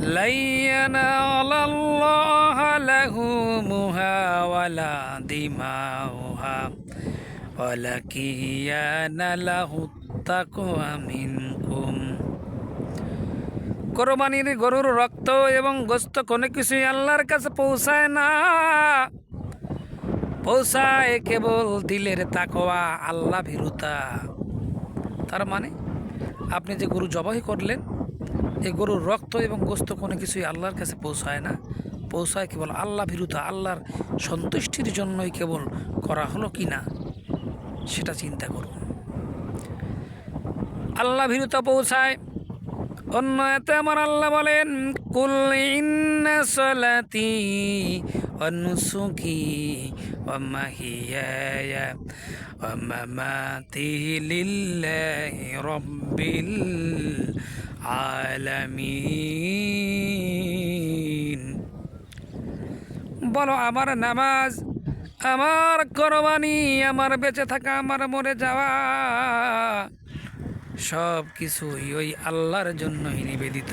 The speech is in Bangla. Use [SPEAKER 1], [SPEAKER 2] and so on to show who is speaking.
[SPEAKER 1] লাইয়ানালাল্লাহা লাহুমুহা ওয়ালা দিমাউহা ওয়ালাকিন ইয়ানালাহুত তাকওয়া মিনকুম। কোরবানির গরুর রক্ত এবং গোশত কোনো কিছুই আল্লাহর কাছে পৌঁছায় না, পৌঁছায় কেবল দিলের তাকওয়া, আল্লাহ ভীরুতা। তার মানে আপনি যে গরু জবাই করলেন, এই গরুর রক্ত এবং গোশত কোনো কিছুই আল্লাহর কাছে পৌঁছায় না, পৌঁছায় কেবল আল্লাহ ভীরুতা, আল্লাহর সন্তুষ্টির জন্যই কেবল করা হলো কি না সেটা চিন্তা করুন। আল্লাহ ভীরুতা পৌঁছায়। অন্য এতে আমার আল্লাহ বলেন, কুল ইন্না সলাতি ওয়া নুসুকি ওয়া মাহিয়ায়া ওয়া মামাতি লিল্লাহি রাব্বিল আলামিন। বলো, আমার নামাজ, আমার কোরবানি, আমার বেঁচে থাকা, আমার মরে যাওয়া সব কিছুই ওই আল্লাহর জন্যই নিবেদিত।